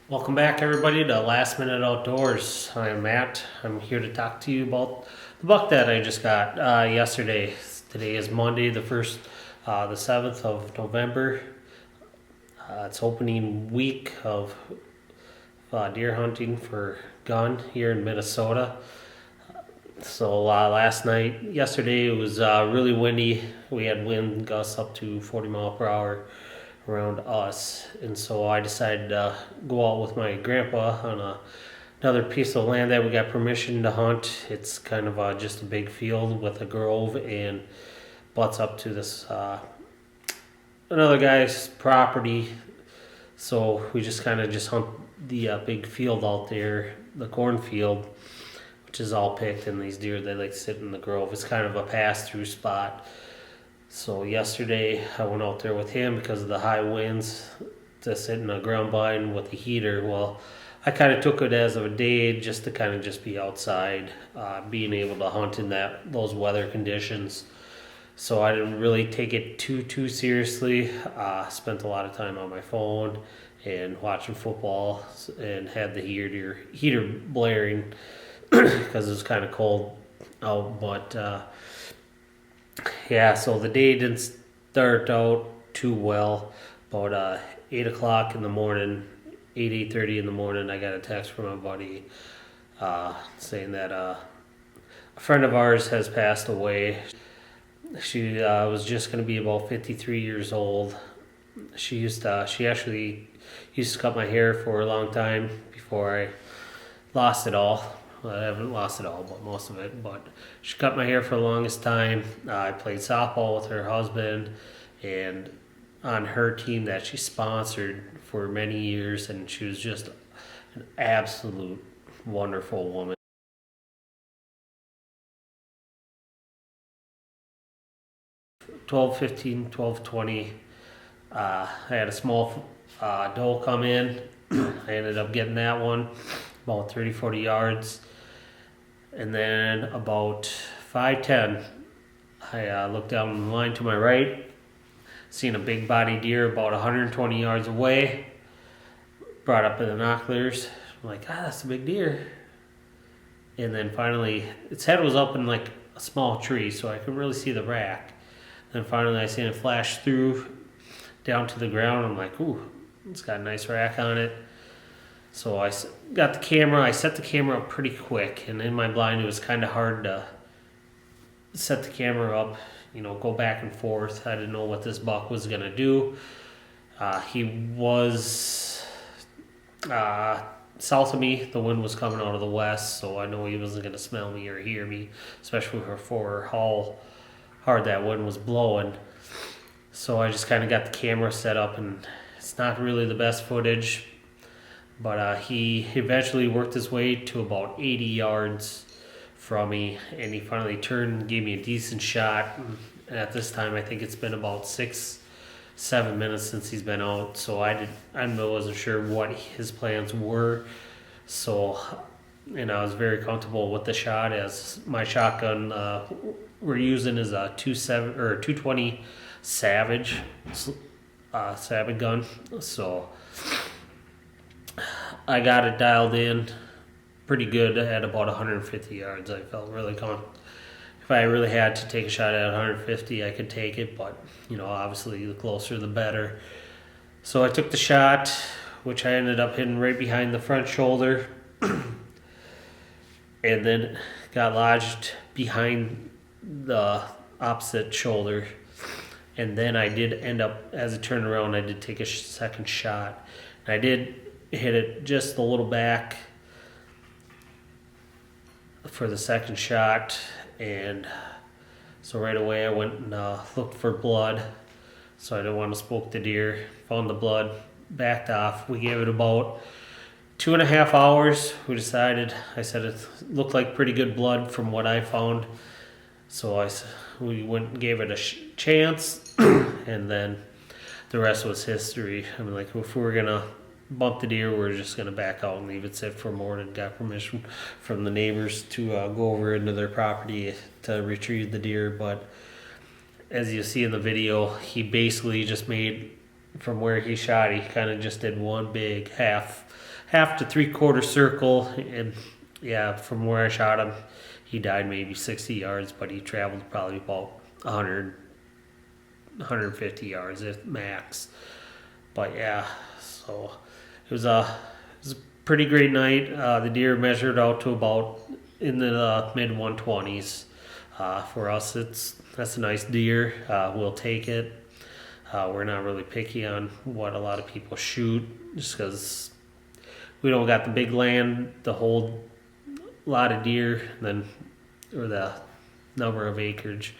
Welcome back, everybody, to Last Minute Outdoors. I'm Matt. I'm here to talk to you about the buck that I just got yesterday. Today is Monday, the 7th of November. It's opening week of deer hunting for gun here in Minnesota. So yesterday, it was really windy. We had wind gusts up to 40 mile per hour around us, and so I decided to go out with my grandpa on another piece of land that we got permission to hunt. It's kind of just a big field with a grove and butts up to this another guy's property. So we just kind of just hunt the big field out there, the cornfield, which is all picked, and these deer, they like to sit in the grove. It's kind of a pass-through spot. So yesterday I went out there with him because of the high winds to sit in a ground blind with the heater. Well, I kind of took it as a day just to kind of just be outside, being able to hunt in those weather conditions. So I didn't really take it too seriously. Spent a lot of time on my phone and watching football, and had the heater blaring because it was kind of cold out, but. Yeah, so the day didn't start out too well. About 8 o'clock in the morning, 8:30 in the morning, I got a text from my buddy saying that a friend of ours has passed away. She was just going to be about 53 years old. She actually used to cut my hair for a long time before I lost it all. Well, I haven't lost it all, but most of it. But she cut my hair for the longest time. I played softball with her husband, and on her team that she sponsored for many years, and she was just an absolute wonderful woman. 12:15, 12:20. I had a small doe come in. I ended up getting that one about 30, 40 yards. And then about 5:10, I looked down the line to my right, seen a big body deer about 120 yards away. Brought up the binoculars. I'm like, that's a big deer. And then finally, its head was up in like a small tree, so I couldn't really see the rack. Then finally, I seen it flash through down to the ground. I'm like, ooh, it's got a nice rack on it. So I got the camera. I set the camera up pretty quick, and in my blind, it was kind of hard to set the camera up, go back and forth. I didn't know what this buck was gonna do. He was south of me. The wind was coming out of the west, so I know he wasn't gonna smell me or hear me, especially for how hard that wind was blowing. So I just kind of got the camera set up, and it's not really the best footage. But he eventually worked his way to about 80 yards from me, and he finally turned and gave me a decent shot. And at this time, I think it's been about 6-7 minutes since he's been out, so I wasn't sure what his plans were. So, and I was very comfortable with the shot, as my shotgun we're using is a 220 Savage Savage gun. So I got it dialed in pretty good at about 150 yards. I felt really confident. If I really had to take a shot at 150, I could take it, but obviously the closer the better. So I took the shot, which I ended up hitting right behind the front shoulder, and then got lodged behind the opposite shoulder. And then I did end up, as it turned around, I did take a second shot. And I did hit it just a little back for the second shot, and so right away I went and looked for blood. So I didn't want to spook the deer. Found the blood, backed off. We gave it about 2.5 hours. I said it looked like pretty good blood from what I found. So we went and gave it a chance, and then the rest was history. I mean, like, if we were gonna bump the deer, we're just gonna back out and leave it sit for more. And got permission from the neighbors to go over into their property to retrieve the deer. But as you see in the video, he basically just made from where he shot, he kind of just did one big half to 3/4 circle, and yeah, from where I shot him, he died maybe 60 yards, but he traveled probably about 100, 150 yards at max. But yeah, so it was a pretty great night. The deer measured out to about in the mid 120s. For us, that's a nice deer. We'll take it. We're not really picky on what a lot of people shoot, just because we don't got the big land to hold a lot of deer, or the number of acreage.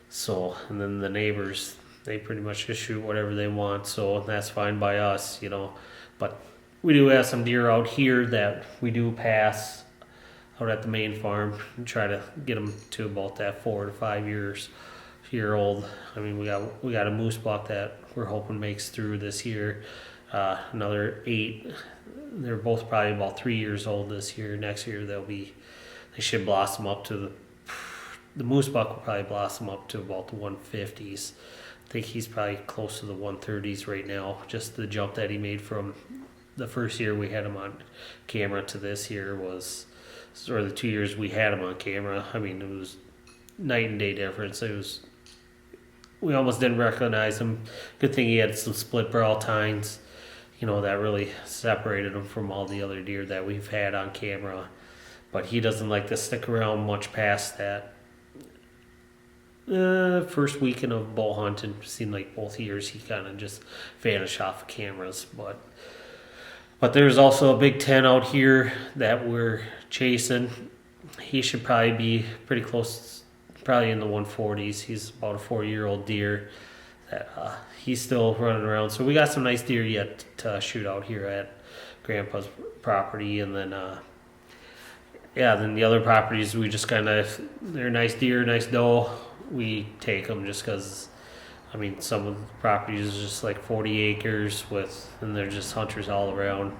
So, and then the neighbors, they pretty much just shoot whatever they want. So that's fine by us, But we do have some deer out here that we do pass out at the main farm and try to get them to about that 4 to 5 year old. I mean, we got a moose buck that we're hoping makes through this year. Another 8. They're both probably about 3 years old this year. Next year they should blossom up to the moose buck will probably blossom up to about the 150s. I think he's probably close to the 130s right now. Just the jump that he made from the first year we had him on camera to this year or the 2 years we had him on camera. I mean, it was night and day difference. We almost didn't recognize him. Good thing he had some split brow tines, that really separated him from all the other deer that we've had on camera. But he doesn't like to stick around much past that. First weekend of bow hunting, seemed like both years he kind of just vanished off of cameras. But there's also a big 10 out here that we're chasing. He should probably be pretty close, probably in the 140s. He's about a 4-year-old deer that he's still running around. So we got some nice deer yet to shoot out here at Grandpa's property. And then, then the other properties, we just they're nice deer, nice doe. We take them just because, some of the properties is just like 40 acres and they're just hunters all around.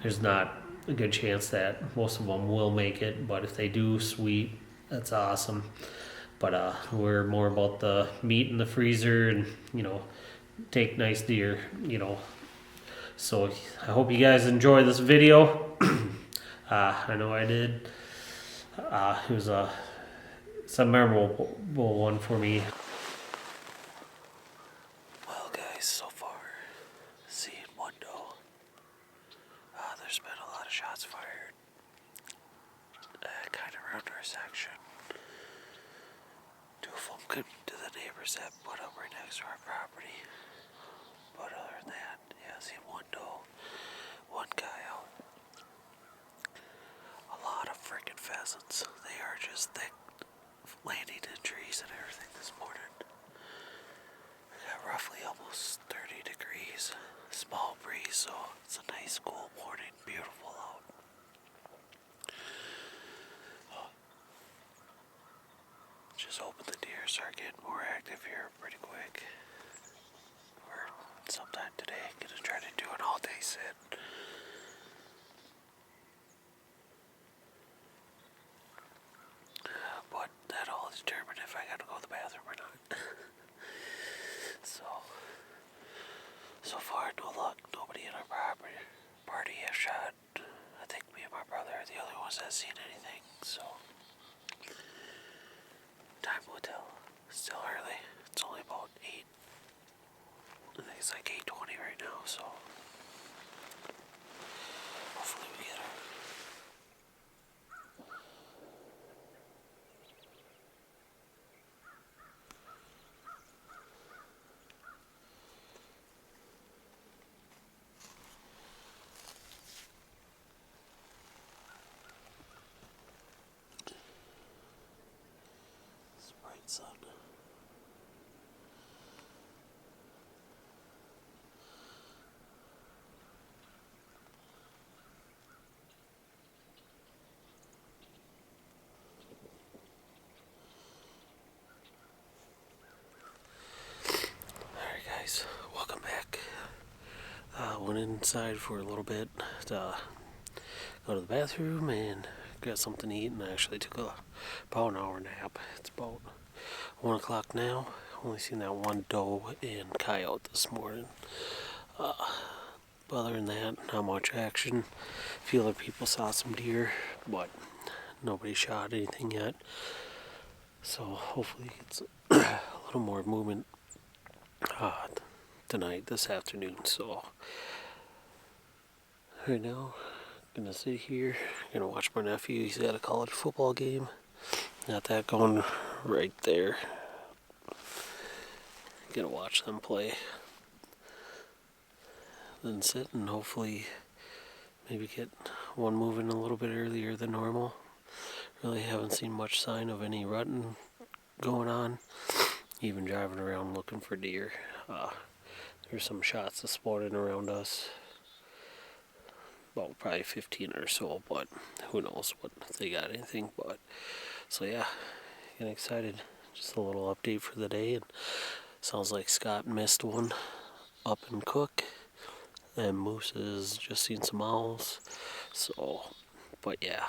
There's not a good chance that most of them will make it, but if they do, sweet, that's awesome. But we're more about the meat in the freezer and, take nice deer, So I hope you guys enjoy this video. I know I did. It's a memorable one for me. Well, guys, so far, seeing one doe. There's been a lot of shots fired, kind of around our section. 2 of them could to the neighbors that put up right next to our property. But other than that, seeing one doe, one guy out. A lot of freaking pheasants. They are just thick, landing in trees and everything this morning. We got roughly almost 30 degrees, small breeze, so it's a nice cool morning, beautiful out. Just hoping the deer start getting more active here pretty quick. Or sometime today, gonna try to do an all-day sit. But that'll determine if I gotta go to the bathroom or not. So far, no luck. Nobody in our party have shot. I think me and my brother are the only ones that seen anything. So time will tell. It's still early. It's only about 8. I think it's like 8:20 right now. So hopefully we get her. Sun. Alright guys, welcome back. Went inside for a little bit to go to the bathroom and got something to eat, and I actually took about an hour nap. It's about 1 o'clock now. Only seen that one doe and coyote this morning. But other than that, not much action. A few other people saw some deer, but nobody shot anything yet. So hopefully it's a little more movement tonight, this afternoon. So right now, I'm gonna sit here, gonna watch my nephew. He's got a college football game. Got that going right there. Gonna watch them play. Then sit and hopefully maybe get one moving a little bit earlier than normal. Really haven't seen much sign of any rutting going on. Even driving around looking for deer. There's some shots this morning around us. About probably 15 or so, but who knows what if they got anything. But so yeah, getting excited. Just a little update for the day, and sounds like Scott missed one up in Cook, and Moose has just seen some owls. So, but yeah,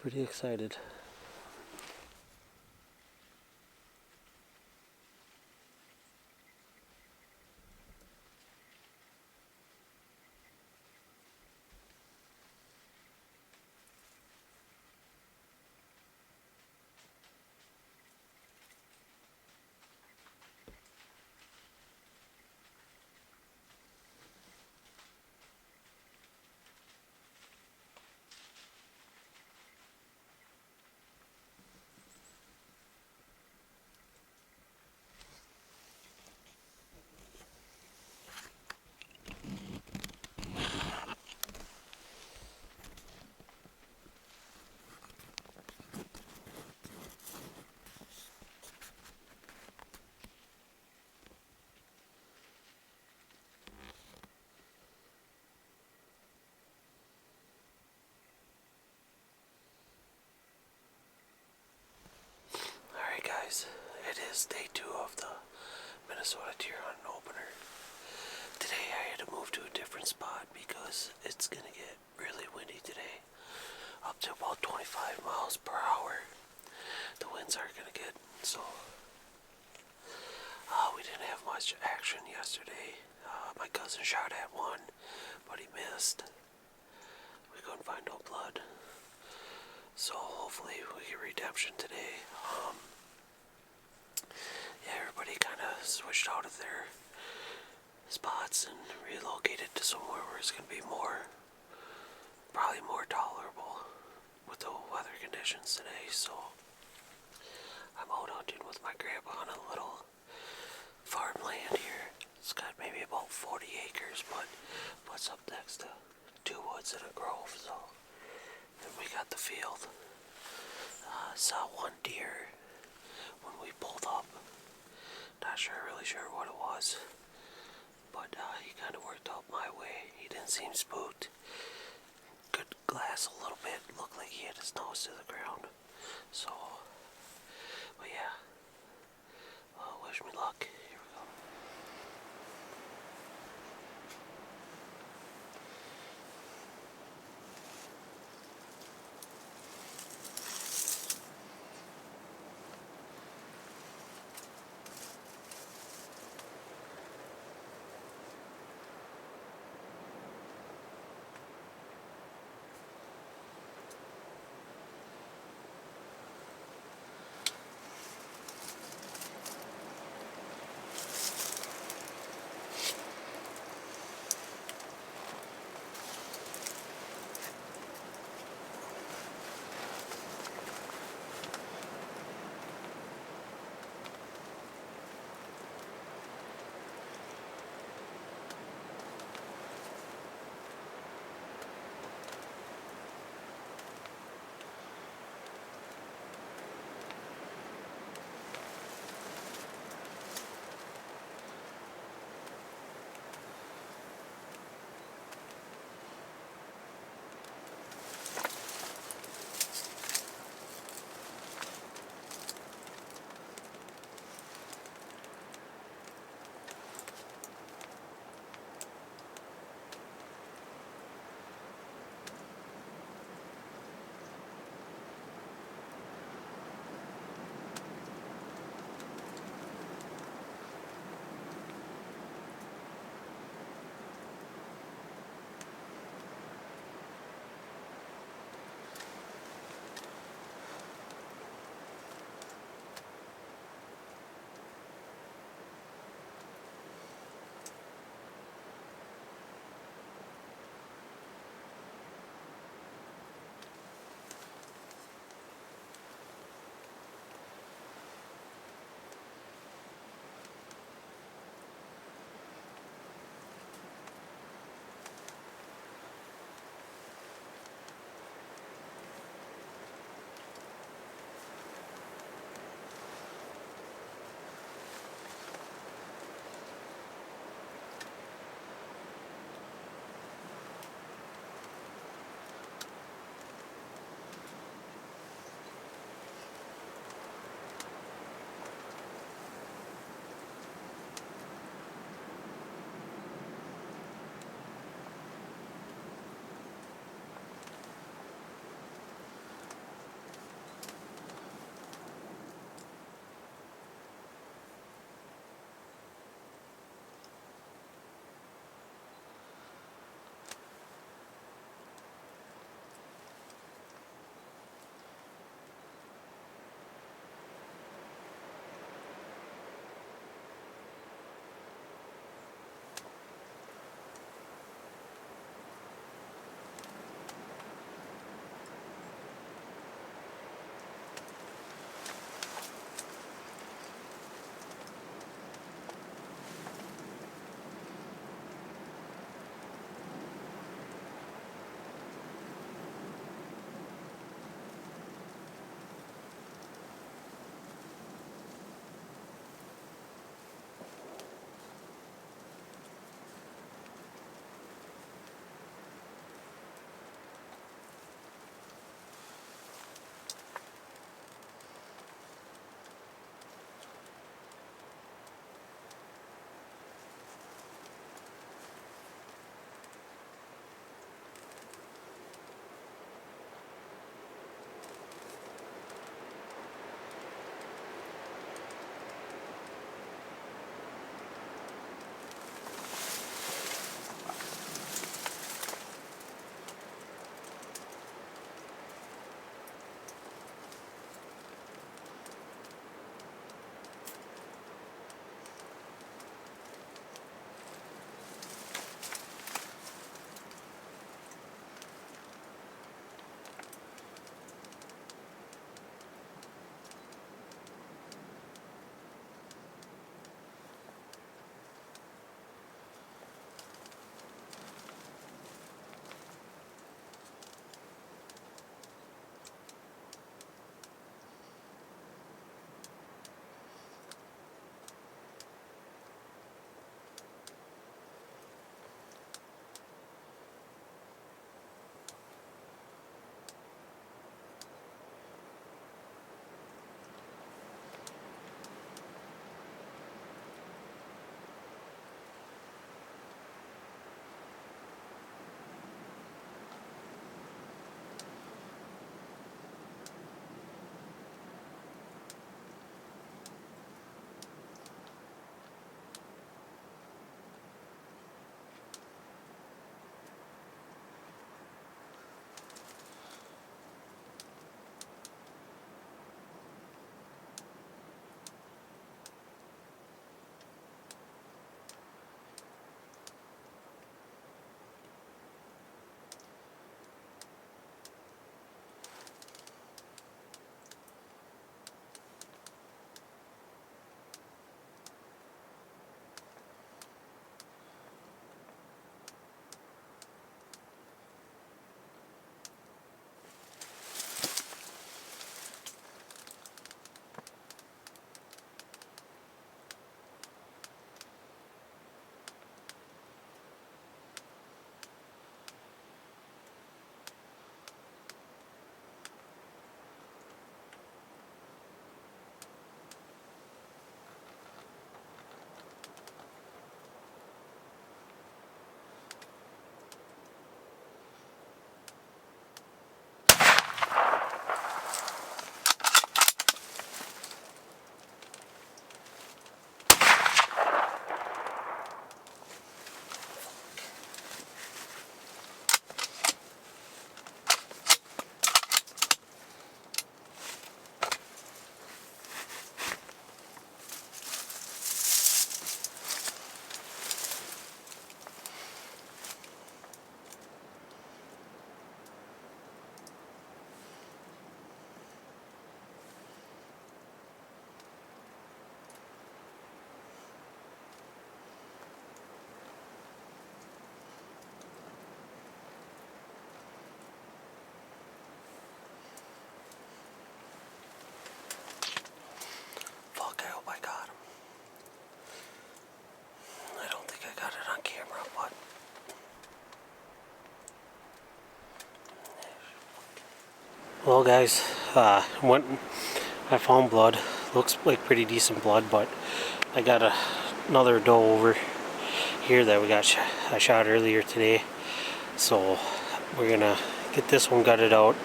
pretty excited. Alright guys, it is day 2 of the Minnesota deer hunting opener. Today I had to move to a different spot because it's gonna get really windy today. Up to about 25 miles per hour. The winds are gonna get so. We didn't have much action yesterday. My cousin shot at one, but he missed. We couldn't find no blood. So hopefully we get redemption today. Yeah, everybody kind of switched out of their spots and relocated to somewhere where it's going to be probably more tolerable with the weather conditions today. So I'm out hunting with my grandpa on a little farmland here. It's got maybe about 40 acres, but what's up next to 2 woods and a grove. So then we got the field. Saw one deer when we pulled up. Not really sure what it was, but he kind of worked out my way. He didn't seem spooked. Good glass a little bit. Looked like he had his nose to the ground. So, but yeah. Wish me luck. Here we go. Well, guys, I found blood. Looks like pretty decent blood, but I got another doe over here that I shot earlier today. So we're gonna get this one gutted out,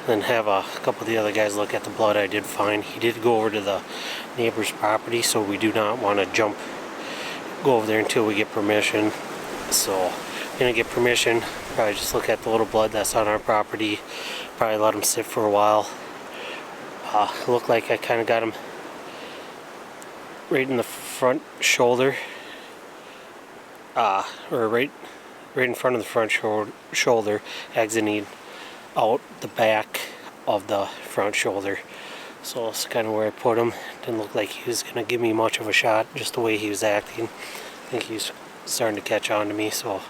then have a couple of the other guys look at the blood I did find. He did go over to the neighbor's property, so we do not want to go over there until we get permission. So we're gonna get permission, probably just look at the little blood that's on our property, probably let him sit for a while. It looked like I kind of got him right in the front shoulder, or right in front of the front shoulder, exiting out the back of the front shoulder. So that's kind of where I put him. Didn't look like he was gonna give me much of a shot, just the way he was acting. I think he was starting to catch on to me, so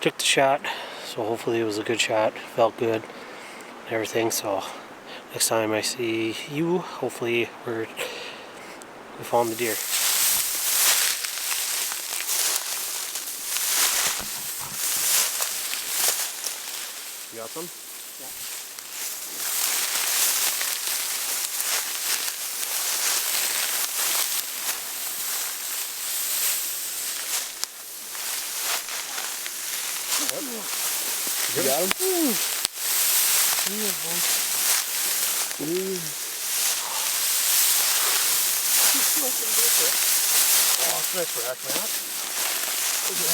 took the shot. So hopefully it was a good shot, felt good, and everything. So next time I see you, hopefully we found the deer. You got some? Yeah. You got him? Ooh. Oh, it's nice rack, man.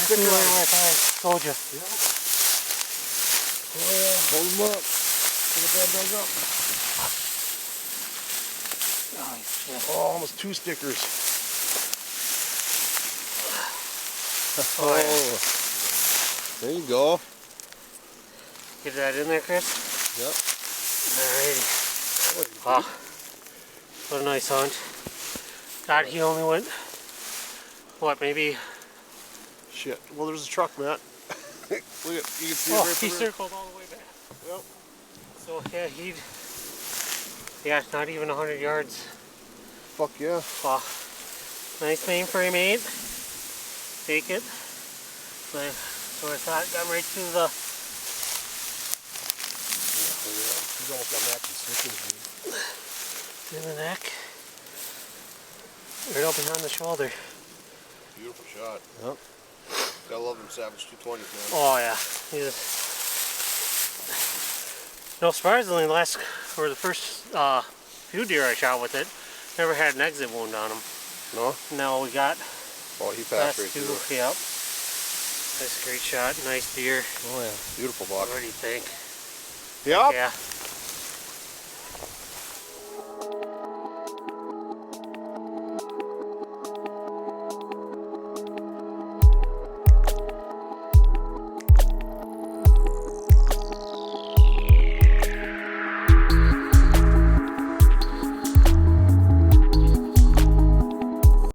Stick around like I told you. Yeah. Oh yeah, hold him up. Pull the bad dog up. Nice. Yeah. Oh, almost 2 stickers. Oh, there you go. get that in there, Chris? Yep. Alrighty. Wow. What a nice hunt. God, he only went, what, maybe? Shit. Well, there's a truck, Matt. Look at, you can see it Oh, right he there. circled all the way back. Yep. So, yeah, not even 100 yards. Fuck yeah. Wow. Nice mainframe 8. Take it. So I thought, got right to the... He's almost got matching stickers, dude. in the neck. Right up behind the shoulder. Beautiful shot. Yep. Gotta love them Savage 220s, man. Oh yeah. No, surprisingly, the first few deer I shot with it, never had an exit wound on them. No? Now we got Oh, he passed right two. through. Yep. That's a great shot. Nice deer. Oh yeah. Beautiful buck. What do you think? Yep. Yeah.